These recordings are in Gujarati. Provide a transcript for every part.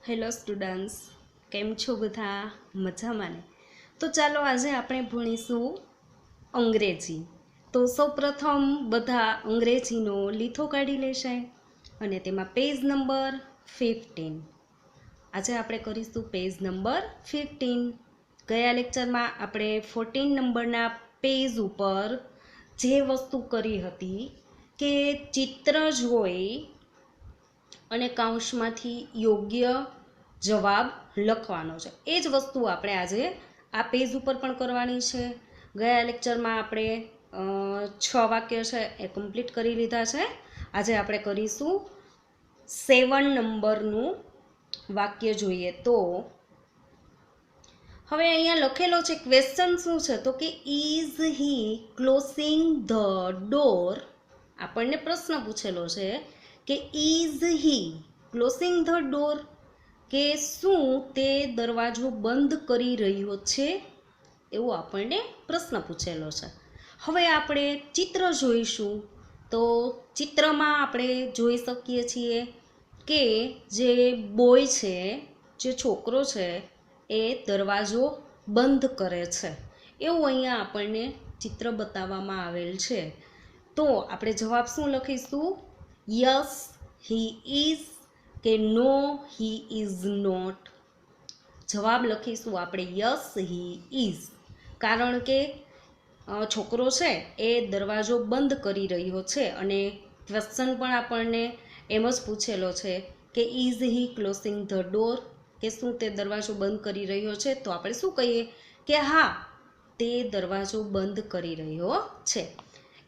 હેલો સ્ટુડન્ટ્સ, કેમ છો બધા? મજામાં ને? તો ચાલો આજે આપણે ભણીશું અંગ્રેજી. તો સૌપ્રથમ બધા અંગ્રેજીનો લીથો કાઢી લેશે અને તેમાં પેજ નંબર 15. આજે આપણે કરીશું પેજ નંબર 15. ગયા લેક્ચરમાં આપણે 14 નંબરના પેજ ઉપર જે વસ્તુ કરી હતી કે ચિત્ર જોઈ અને કાઉન્સમાંથી યોગ્ય જવાબ લખવાનો છે. એ જ વસ્તુ આપણે આજે આ પેજ ઉપર પણ કરવાની છે. ગયા લેક્ચરમાં આપણે 6 વાક્ય છે એ કમ્પ્લીટ કરી લીધા છે. આજે આપણે કરીશું 7 નંબરનું વાક્ય. જોઈએ તો હવે અહીંયા લખેલો છે ક્વેશ્ચન શું છે તો કે is he closing the door. આપણને પ્રશ્ન પૂછેલો છે કે is he closing the door, કે શું તે દરવાજો બંધ કરી રહ્યો છે, એવો આપણને પ્રશ્ન પૂછેલો છે. હવે આપણે ચિત્ર જોઈશું. તો ચિત્રમાં આપણે જોઈ શકીએ છીએ કે જે બોય છે, જે છોકરો છે, એ દરવાજો બંધ કરે છે એવું અહીંયા આપણને ચિત્ર બતાવવામાં આવેલ છે. તો આપણે જવાબ શું લખીશું? યસ હી ઇઝ કે નો હી ઇઝ નોટ. જવાબ લખીશું આપણે યસ હી ઇઝ, કારણ કે છોકરો છે એ દરવાજો બંધ કરી રહ્યો છે અને ક્વેશ્ચન પણ આપણને એમ જ પૂછેલો છે કે is he closing the door, કે શું તે દરવાજો બંધ કરી રહ્યો છે. તો આપણે શું કહીએ કે હા, તે દરવાજો બંધ કરી રહ્યો છે.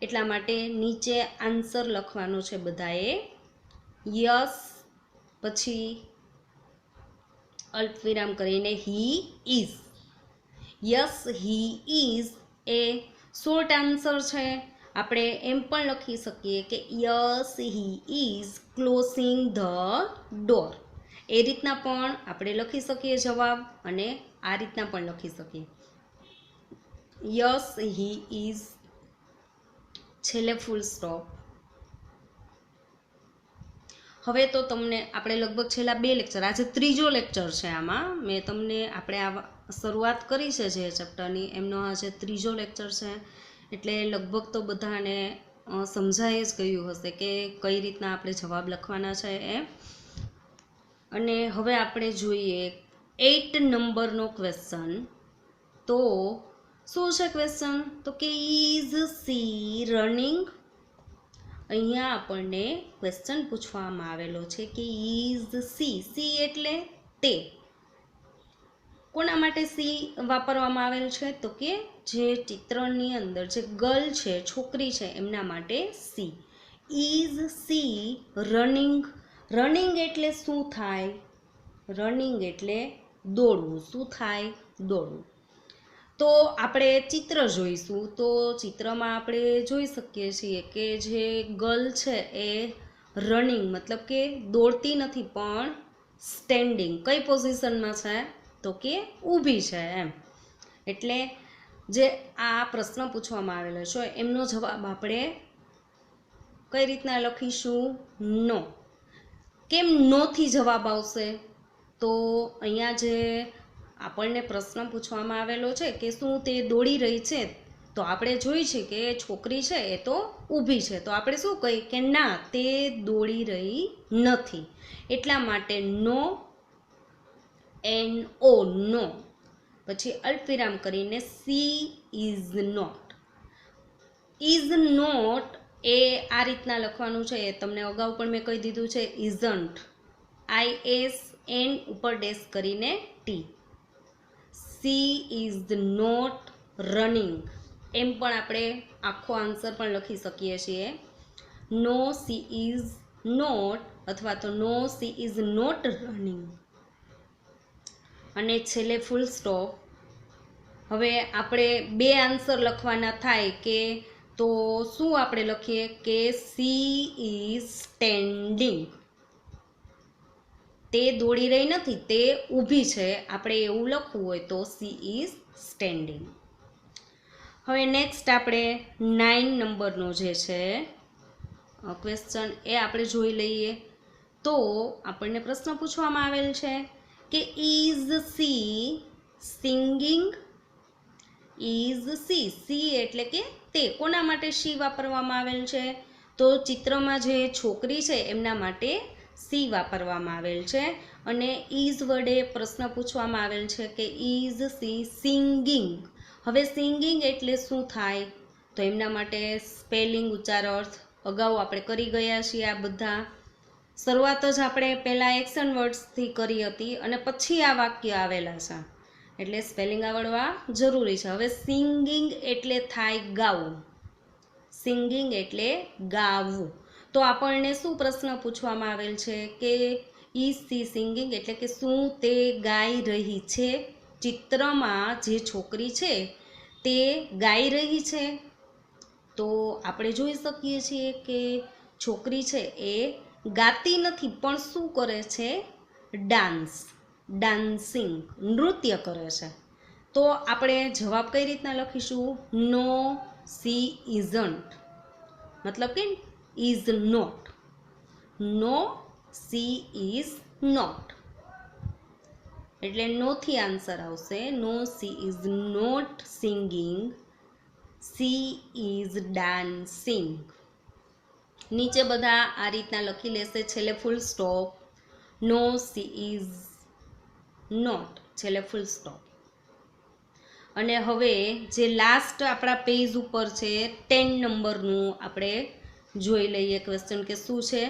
એટલા માટે નીચે આન્સર લખવાનો છે બધાએ. યસ, પછી અલ્પવિરામ કરીને he is. Yes he is a short answer છે. આપણે એમ પણ લખી શકીએ કે yes he is closing the door. એ રીતના પણ આપણે લખી શકીએ જવાબ, અને આ રીતના પણ લખી શકીએ. યસ હી ઇઝ, છેલ્લે ફૂલ સ્ટોપ. હવે તો તમને આપણે લગભગ છેલ્લા 2 લેક્ચર, આજે ત્રીજો લેક્ચર છે. આમાં મેં તમને આપણે આ શરૂઆત કરી છે જે ચેપ્ટરની, એમનો આજે ત્રીજો લેક્ચર છે. એટલે લગભગ તો બધાને સમજાય જ ગયું હશે કે કઈ રીતના આપણે જવાબ લખવાના છે એ. અને હવે આપણે જોઈએ 8 નંબરનો ક્વેશ્ચન. તો શું છે ક્વેશ્ચન? તો કે ઇઝ સી રનિંગ. અહીંયા આપણને ક્વેશ્ચન પૂછવામાં આવેલો છે કે ઇઝ સી. સી એટલે તે. કોના માટે સી વાપરવામાં આવેલ છે? તો કે જે ચિત્રની અંદર જે ગર્લ છે, છોકરી છે, એમના માટે C. Is C running. Running એટલે શું થાય? રનિંગ એટલે દોડવું. શું થાય? દોડવું. તો આપણે ચિત્ર જોઈશું. તો ચિત્રમાં આપણે જોઈ શકીએ છીએ કે જે ગર્લ છે એ રનિંગ મતલબ કે દોડતી નથી, પણ સ્ટેન્ડિંગ. કઈ પોઝિશનમાં છે? તો કે ઊભી છે એમ. એટલે જે આ પ્રશ્ન પૂછવામાં આવેલો છે એમનો જવાબ આપણે કઈ રીતના લખીશું? નો. કેમ નોથી જવાબ આવશે? તો અહીંયા જે આપણને પ્રશ્ન પૂછવામાં આવેલો છે કે શું તે દોડી રહી છે, તો આપણે જોઈ છે કે છોકરી છે એ તો ઊભી છે. તો આપણે શું કહીએ કે ના, તે દોડી રહી નથી. એટલા માટે નો, NO, નો. પછી અલ્પવિરામ કરીને she is not. Is not એ આ રીતના લખવાનું છે. એ તમને અગાઉ પણ મેં કહી દીધું છે. ઇઝન્ટ, ISN ઉપર ડેશ કરીને T. She is not running. એમ પણ આપણે આખો આન્સર પણ લખી શકીએ છીએ. નો સી ઇઝ નોટ, અથવા તો નો સી ઇઝ નોટ રનિંગ. અને છેલ્લે ફૂલ સ્ટોપ. હવે આપણે 2 આન્સર લખવાના થાય કે તો શું આપણે લખીએ કે સી ઇઝ સ્ટેન્ડિંગ. તે દોડી રહી નથી, તે ઊભી છે. આપણે એવું લખવું હોય તો સી ઇઝ સ્ટેન્ડિંગ. હવે નેક્સ્ટ આપણે 9 નંબરનો જે છે ક્વેશ્ચન એ આપણે જોઈ લઈએ. તો આપણને પ્રશ્ન પૂછવામાં આવેલ છે કે is C singing? Is C, C એટલે કે તે, કોના માટે સી વાપરવામાં આવેલ છે? તો ચિત્રમાં જે છોકરી છે એમના માટે સી વાપરવામાં આવેલ છે. અને ઇઝ વડે પ્રશ્ન પૂછવામાં આવેલ છે કે ઇઝ સી સિંગિંગ? હવે સિંગિંગ એટલે શું થાય? તો એમના માટે સ્પેલિંગ, ઉચ્ચાર, અર્થ અગાઉ આપણે કરી ગયા છીએ. આ બધા શરૂઆત જ આપણે પહેલાં એક્શન વર્ડ્સથી કરી હતી અને પછી આ વાક્ય આવેલા છે, એટલે સ્પેલિંગ આવડવા જરૂરી છે. હવે સિંગિંગ એટલે થાય ગાવું. સિંગિંગ એટલે ગાવું. તો આપણને શું પ્રશ્ન પૂછવામાં આવેલ છે કે ઇઝ સી સિંગિંગ એટલે કે શું તે ગાઈ રહી છે? ચિત્રમાં જે છોકરી છે તે ગાઈ રહી છે? તો આપણે જોઈ શકીએ છીએ કે છોકરી છે એ ગાતી નથી, પણ શું કરે છે? ડાન્સિંગ, નૃત્ય કરે છે. તો આપણે જવાબ કઈ રીતના લખીશું? નો સી ઇઝન્ટ, મતલબ કે is not. No she is not એટલે નોથી આન્સર આવશે. No she is not singing, she is dancing. નીચે બધા આ રીતના લખી લેશે, છેલ્લે full stop. No she is not, છેલ્લે ફૂલ સ્ટોપ. અને હવે જે લાસ્ટ આપણા પેજ ઉપર છે 10 નંબરનું આપણે જોઈ લઈએ ક્વેશ્ચન કે શું છે.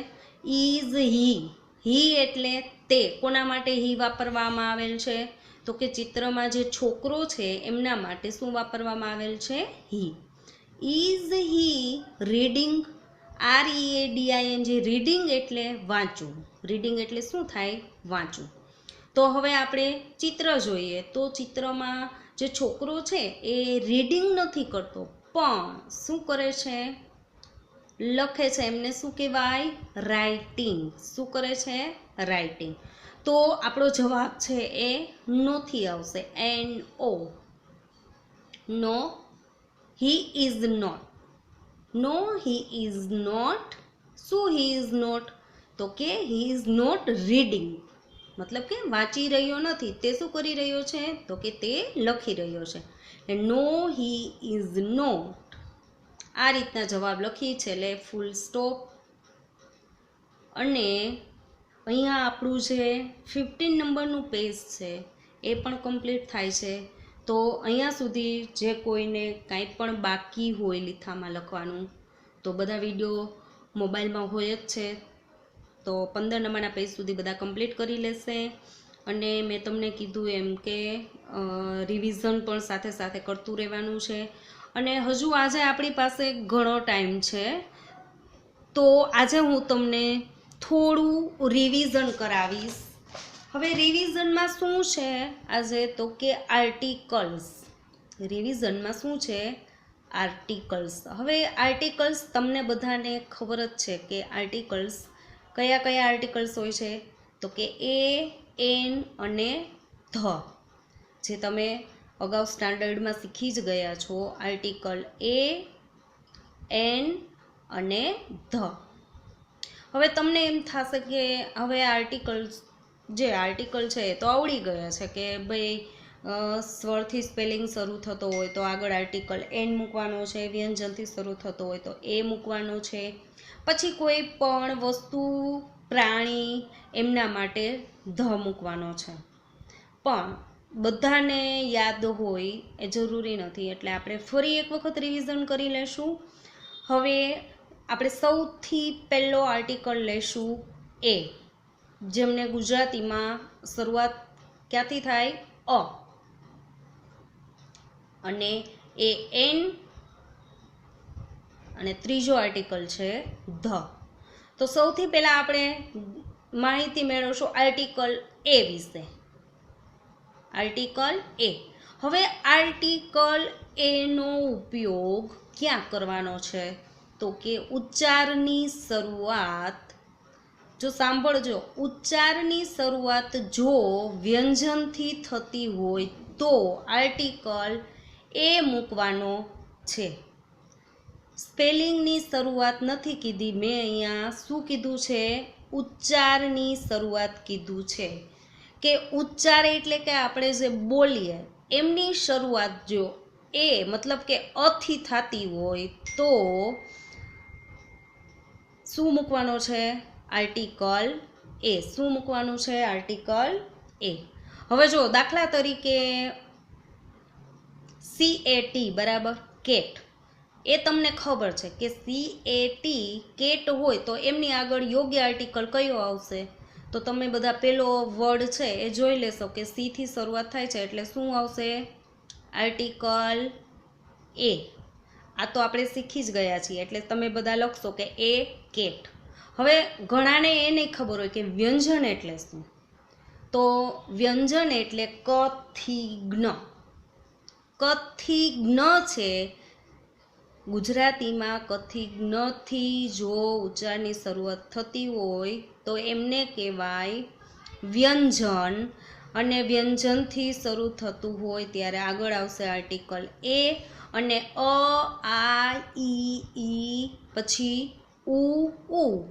ઇઝ હી, હી એટલે તે, કોના માટે હી વાપરવામાં આવેલ છે? તો કે ચિત્રમાં જે છોકરો છે એમના માટે શું વાપરવામાં આવેલ છે? He. Is he reading? READING, reading એટલે વાંચવું. રીડિંગ એટલે શું થાય? વાંચવું. તો હવે આપણે ચિત્ર જોઈએ તો ચિત્રમાં જે છોકરો છે એ રીડિંગ નથી કરતો, પણ શું કરે છે? લખે છે. એમને શું કહેવાય? રાઇટિંગ. શું કરે છે? રાઇટિંગ. તો આપણો જવાબ છે એ નોથી આવશે. NO. No he is not. No he is not. શું હી ઇઝ નોટ? તો કે હી ઇઝ નોટ રીડિંગ, મતલબ કે વાંચી રહ્યો નથી. તે શું કરી રહ્યો છે? તો કે તે લખી રહ્યો છે. નો હી ઇઝ નોટ. આ રીતના જવાબ લખી છે, એટલે ફૂલ સ્ટોપ. અને અહીંયા આપણું જે 15 નંબરનું પેજ છે એ પણ કમ્પ્લીટ થાય છે. તો અહીંયા સુધી જે કોઈને કાંઈ પણ બાકી હોય લીથામાં લખવાનું, તો બધા વિડીયો મોબાઈલમાં હોય જ છે, તો 15 નંબરના પેજ સુધી બધા કમ્પ્લીટ કરી લેશે. અને મેં તમને કીધું એમ કે રિવિઝન પણ સાથે સાથે કરતું રહેવાનું છે. અને હજુ આજે આપણી પાસે ઘણો ટાઈમ છે, તો આજે હું તમને થોડું રિવિઝન કરાવીશ. હવે રિવિઝનમાં શું છે આજે? તો કે આર્ટિકલ્સ. રિવિઝનમાં શું છે? આર્ટિકલ્સ. હવે આર્ટિકલ્સ તમને બધાને ખબર જ છે કે આર્ટિકલ્સ કયા કયા આર્ટિકલ્સ હોય છે? તો કે એ, એન અને ધ, જે તમે અગાઉ સ્ટાન્ડર્ડમાં શીખી જ ગયા છો. આર્ટિકલ એ, એન અને ધ. હવે તમને એમ થશે કે હવે આર્ટિકલ્સ, જે આર્ટિકલ છે એ તો આવડી ગયા છે કે ભાઈ સ્વરથી સ્પેલિંગ શરૂ થતો હોય તો આગળ આર્ટિકલ એન મૂકવાનો છે, વ્યંજનથી શરૂ થતો હોય તો એ મૂકવાનો છે, પછી કોઈ પણ વસ્તુ, પ્રાણી, એમના માટે ધ મૂકવાનો છે. પણ બધાને યાદ હોય એ જરૂરી નથી, એટલે આપણે ફરી એક વખત રિવિઝન કરી લેશું. હવે આપણે સૌથી પહેલો આર્ટિકલ લેશું એ, જેમને ગુજરાતીમાં શરૂઆત ક્યાંથી થાય? અ. અને એ એન, અને ત્રીજો આર્ટિકલ છે ધ. તો સૌથી પહેલાં આપણે માહિતી મેળવશું આર્ટિકલ એ વિશે. આર્ટિકલ એ. હવે આર્ટિકલ એનો ઉપયોગ ક્યાં કરવાનો છે? તો કે ઉચ્ચારની શરૂઆત, જો સાંભળજો, ઉચ્ચારની શરૂઆત જો વ્યંજનથી થતી હોય તો આર્ટિકલ એ મૂકવાનો છે. સ્પેલિંગની શરૂઆત નથી કીધી મેં, અહીંયા શું કીધું છે? ઉચ્ચારની શરૂઆત કીધું છે કે ઉચ્ચાર એટલે કે આપણે જે બોલીએ એમની શરૂઆત જો એ મતલબ કે અથી થતી હોય તો શું મૂકવાનો છે? આર્ટિકલ એ. શું મૂકવાનું છે? આર્ટિકલ એ. હવે જો દાખલા તરીકે CAT બરાબર કેટ, એ તમને ખબર છે કે CAT કેટ હોય તો એમની આગળ યોગ્ય આર્ટિકલ કયો આવશે? તો તમે બધા પેલો વર્ડ છે એ જોઈ લેશો કે સી થી શરૂઆત થાય છે એટલે શું આવશે? આર્ટિકલ એ. આ તો આપણે શીખી જ ગયા છીએ એટલે તમે બધા લખશો કે એ કેટ. હવે ઘણાને એ નહીં ખબર હોય કે વ્યંજન એટલે શું. તો વ્યંજન એટલે ક થી જ્ઞ. ક થી જ્ઞ છે. ગુજરાતીમાં ક થી જ્ઞથી જો ઉચ્ચારની શરૂઆત થતી હોય તો એમને કહેવાય વ્યંજન. અને વ્યંજનથી શરૂ થતું હોય ત્યારે આગળ આવશે આર્ટિકલ એ અને અ, આ, ઈ, પછી ઉ,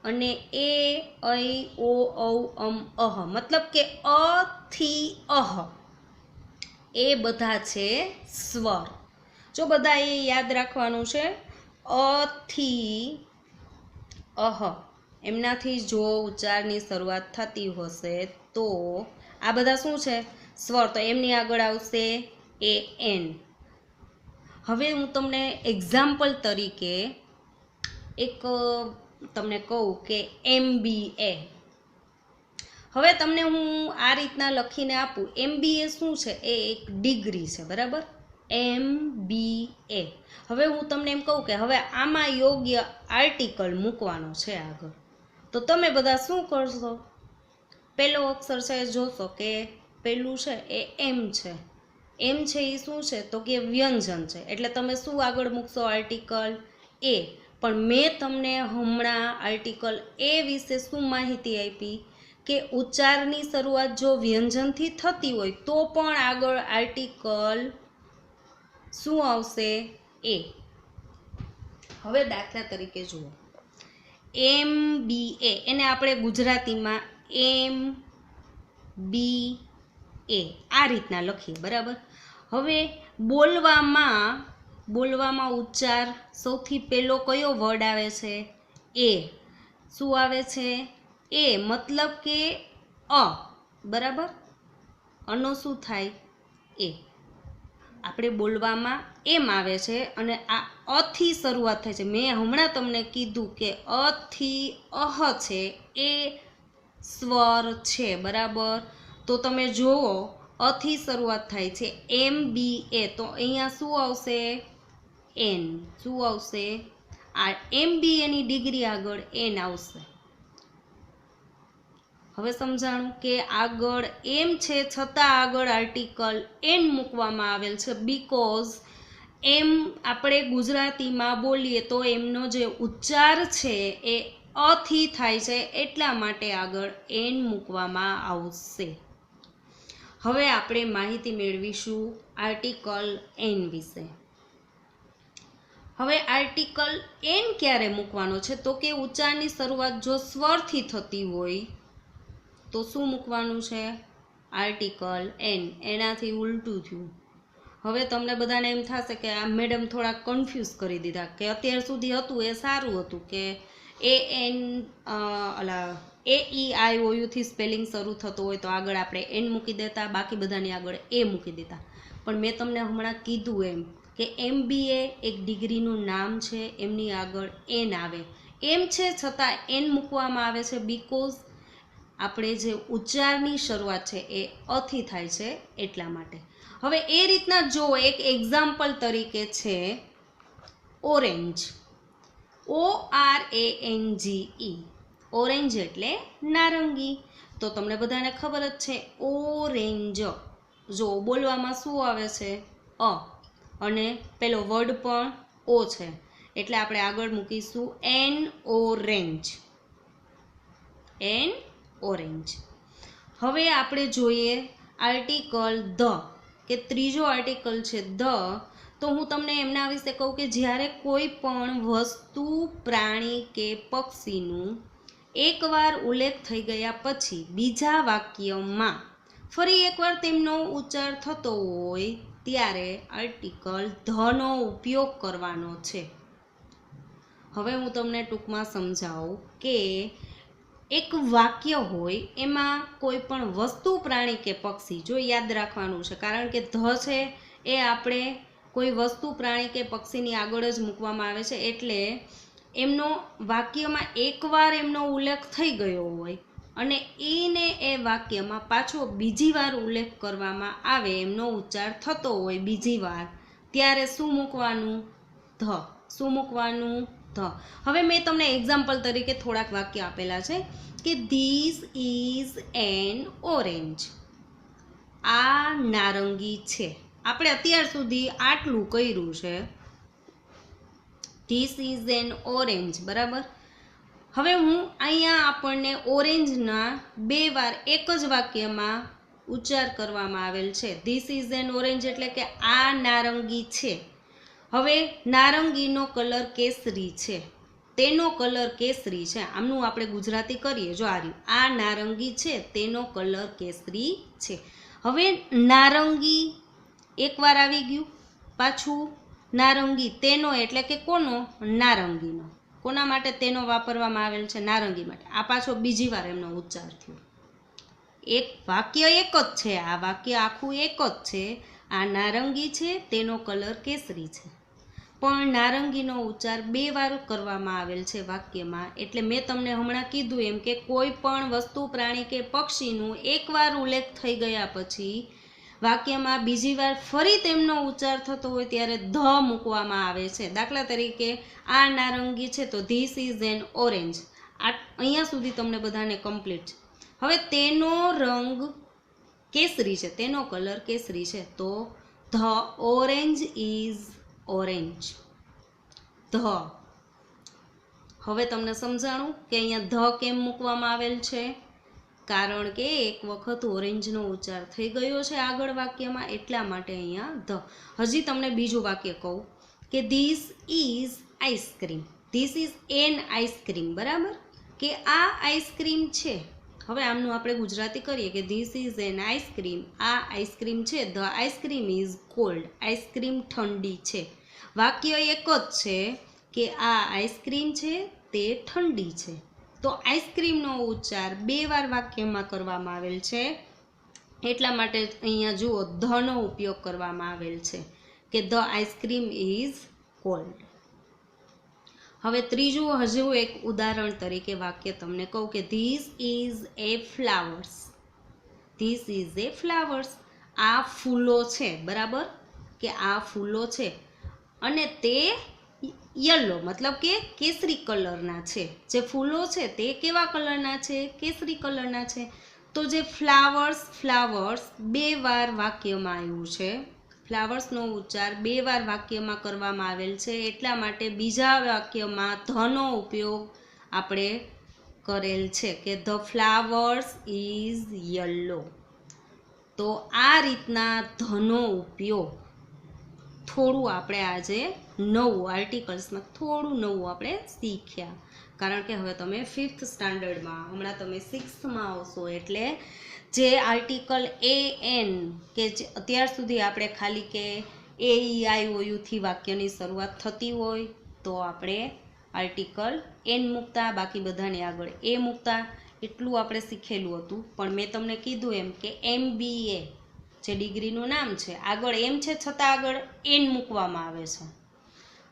અને એ, ઐ, ઓ, ઔ, અહ. મતલબ કે અ થી અહ એ બધા છે સ્વર. જો બધા એ યાદ રાખવાનું છે. અ થી અહ એમનાથી જો ઉચ્ચારની શરૂઆત થતી હશે તો આ બધા શું છે? સ્વર. તો એમની આગળ આવશે એ એન. હવે હું તમને એક્ઝામ્પલ તરીકે એક તમને કહું કે MBA. હવે તમને હું આ રીતના લખીને આપું. MBA શું છે? એ એક ડિગ્રી છે બરાબર. MBA. હવે હું તમને એમ કહું કે હવે આમાં યોગ્ય આર્ટિકલ મૂકવાનો છે આગળ, તો તમે બધા શું કરશો? પહેલો અક્ષર છે જોશો કે પહેલું છે એ એમ છે. એમ છે એ શું છે? તો કે વ્યંજન છે. એટલે તમે શું આગળ મૂકશો? આર્ટિકલ એ. પણ મેં તમને હમણાં આર્ટિકલ એ વિશે શું માહિતી આપી કે ઉચ્ચારની શરૂઆત જો વ્યંજનથી થતી હોય તો પણ આગળ આર્ટિકલ શું આવશે? એ. હવે દાખલા તરીકે જુઓ, MBA એને આપણે ગુજરાતીમાં MBA આ રીતના લખીએ બરાબર. હવે બોલવામાં ઉચ્ચાર સૌથી પહેલો કયો વર્ડ આવે છે? એ. શું આવે છે? એ. મતલબ કે અ બરાબર. અનો શું થાય? એ. આપણે બોલવામાં એમ આવે છે અને આ અથી શરૂઆત થાય છે. મેં હમણાં તમને કીધું કે અથી અહ છે એ સ્વર છે બરાબર. તો તમે જુઓ અથી શરૂઆત થાય છે MBA, તો અહીંયા શું આવશે? એન. શું આવશે? આ MBA ની ડિગ્રી આગળ એન આવશે. હવે સમજાણું કે આગળ એમ છે છતાં આગળ આર્ટિકલ એન મૂકવામાં આવેલ છે બીકોઝ એમ આપણે ગુજરાતીમાં બોલીએ તો એમનો જે ઉચ્ચાર છે એ અથી થાય છે એટલા માટે આગળ એન મૂકવામાં આવશે. હવે આપણે માહિતી મેળવીશું આર્ટિકલ એન વિશે. હવે આર્ટિકલ એન ક્યારે મૂકવાનો છે? તો કે ઉચ્ચારની શરૂઆત જો સ્વરથી થતી હોય તો શું મૂકવાનું છે? Article an. એનાથી ઉલટું થયું. હવે તમને બધાને એમ થશે કે આ મેડમ થોડા કન્ફ્યુઝ કરી દીધા કે અત્યાર સુધી હતું એ સારું હતું કે AEIOU થી સ્પેલિંગ શરૂ થતું હોય તો આગળ આપણે એન મૂકી દેતા, બાકી બધાની આગળ એ મૂકી દેતા. પણ મેં તમને હમણાં કીધું એમ કે MBA એક ડિગ્રીનું નામ છે, એમની આગળ એન આવે. એમ છે છતાં એન મૂકવામાં આવે છે બીકોઝ આપણે જે ઉચ્ચારની શરૂઆત છે એ અથી થાય છે એટલા માટે. હવે એ રીતના જો એક એક્ઝામ્પલ તરીકે છે ઓરેન્જ. ORANGE. ઓરેન્જ એટલે નારંગી. તો તમને બધાને ખબર જ છે ઓરેન્જ. જો બોલવામાં શું આવે છે? અ. અને પેલો વર્ડ પણ ઓ છે એટલે આપણે આગળ મૂકીશું એન ઓરેન્જ. N orange. હવે આપણે જોઈએ આર્ટિકલ ધ, કે ત્રીજો આર્ટિકલ છે ધ. તો હું તમને એમના વિશે કહું કે જ્યારે કોઈ પણ વસ્તુ, પ્રાણી કે પક્ષીનું એકવાર ઉલ્લેખ થઈ ગયા પછી બીજા વાક્યમાં ફરી એકવાર તેમનો ઉચ્ચાર થતો હોય ત્યારે આર્ટિકલ ધનો ઉપયોગ કરવાનો છે. હવે હું તમને ટૂંકમાં સમજાવું કે એક વાક્ય હોય એમાં કોઈ પણ વસ્તુ, પ્રાણી કે પક્ષી, જો યાદ રાખવાનું છે કારણ કે ધ છે એ આપણે કોઈ વસ્તુ, પ્રાણી કે પક્ષીની આગળ જ મૂકવામાં આવે છે, એટલે એમનો વાક્યમાં એકવાર એમનો ઉલ્લેખ થઈ ગયો હોય અને એ વાક્યમાં પાછો બીજી વાર ઉલ્લેખ કરવામાં આવે, એમનો ઉચ્ચાર થતો હોય બીજી વાર, ત્યારે શું મૂકવાનું? ધ. શું મૂકવાનું? ધ. હવે મેં તમને એક્ઝામ્પલ તરીકે થોડાક વાક્ય આપેલા છે કે ધીસ ઇઝ એન ઓરેન્જ. આ નારંગી છે. આપણે અત્યાર સુધી આટલું કર્યું છે. ધીસ ઇઝ એન ઓરેન્જ, બરાબર. હવે હું અહીંયા આપણને ઓરેન્જના 2 વાર એક જ વાક્યમાં ઉચ્ચાર કરવામાં આવેલ છે. ધીસ ઇઝ એન ઓરેન્જ એટલે કે આ નારંગી છે. હવે નારંગીનો કલર કેસરી છે, તેનો કલર કેસરી છે. આમનું આપણે ગુજરાતી કરીએ. જો આ રહ્યું, આ નારંગી છે, તેનો કલર કેસરી છે. હવે નારંગી એકવાર આવી ગયું, પાછું નારંગી તેનો એટલે કે કોનો? નારંગીનો. કોના માટે તેનો વાપરવામાં આવેલ છે? નારંગી માટે. આ પાછો બીજી વાર એમનો ઉચ્ચાર થયો. એક વાક્ય એક જ છે, આ વાક્ય આખું એક જ છે. આ નારંગી છે, તેનો કલર કેસરી છે, પણ નારંગીનો ઉચ્ચાર 2 વાર કરવામાં આવેલ છે વાક્યમાં. એટલે મેં તમને હમણાં કીધું એમ કે કોઈ પણ વસ્તુ, પ્રાણી કે પક્ષીનું એકવાર ઉલ્લેખ થઈ ગયા પછી વાક્યમાં બીજી વાર ફરી તેમનો ઉચ્ચાર થતો હોય ત્યારે ધ મૂકવામાં આવે છે. દાખલા તરીકે આ નારંગી છે તો ધીસ ઇઝ એન ઓરેન્જ. અહીંયા સુધી તમને બધાને કમ્પ્લીટ છે. હવે તેનો રંગ કેસરી છે, તેનો કલર કેસરી છે, તો the orange is orange. The. હવે તમને સમજાણું કે અહીંયા ધ કેમ મૂકવામાં આવેલ છે? કારણ કે એક વખત ઓરેન્જનો ઉચ્ચાર થઈ ગયો છે આગળ વાક્યમાં, એટલા માટે અહીંયા ધ. હજી તમને બીજું વાક્ય કહું કે this is ice cream. This is an ice cream, બરાબર, કે આ આઈસ્ક્રીમ છે. હવે આમનું આપણે ગુજરાતી કરીએ કે ધીસ ઇઝ એન આઈસ્ક્રીમ. આ આઈસ્ક્રીમ છે. The ice cream is called. Ice cream ઠંડી છે. વાક્ય એક જ છે કે આ આઈસ્ક્રીમ છે, તે ઠંડી છે. તો આઈસ્ક્રીમનો ઉચ્ચાર 2 વાર વાક્યમાં કરવામાં આવેલ છે, એટલા માટે અહીંયા જુઓ ધનો ઉપયોગ કરવામાં આવેલ છે કે ધ આઈસ્ક્રીમ ઇઝ કોલ્ડ. હવે ત્રીજું હજુ એક ઉદાહરણ તરીકે વાક્ય તમને કહું કે this is A flowers. This is A flowers. આ ફૂલો છે, બરાબર, કે આ ફૂલો છે અને તે યલો મતલબ કે કેસરી કલરના છે. જે ફૂલો છે તે કેવા કલરના છે? કેસરી કલરના છે. તો જે ફ્લાવર્સ 2 વાર વાક્યમાં આવ્યું છે. ફ્લાવર્સનો ઉચ્ચાર 2 વાર વાક્યમાં કરવામાં આવેલ છે, એટલા માટે બીજા વાક્યમાં ધનો ઉપયોગ આપણે કરેલ છે કે ધ ફ્લાવર્સ ઇઝ યલો. તો આ રીતના ધનો ઉપયોગ થોડું આપણે આજે નવું આર્ટિકલ્સમાં થોડું નવું આપણે શીખ્યા. કારણ કે હવે તમે 5th સ્ટાન્ડર્ડમાં, હમણાં તમે 6થમાં આવશો, એટલે જે આર્ટિકલ એન કે જે અત્યાર સુધી આપણે ખાલી કે એ ઈ આઈ ઓ યુથી વાક્યની શરૂઆત થતી હોય તો આપણે આર્ટિકલ એન મૂકતા, બાકી બધાને આગળ એ મૂકતા. એટલું આપણે શીખેલું હતું. પણ મેં તમને કીધું એમ કે MBA જે ડિગ્રીનું નામ છે, આગળ એમ છે છતાં આગળ એન મૂકવામાં આવે છે.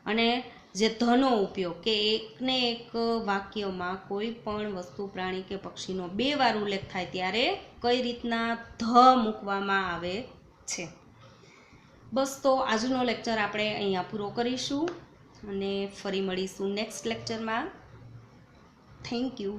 અને જે ધનો ઉપયોગ કે એકને એક વાક્યમાં કોઈ પણ વસ્તુ, પ્રાણી કે પક્ષીનો 2 વાર ઉલ્લેખ થાય ત્યારે કઈ રીતના ધ મૂકવામાં આવે છે. બસ, તો આજનો લેક્ચર આપણે અહીંયા પૂરો કરીશું અને ફરી મળીશું નેક્સ્ટ લેક્ચરમાં. Thank you.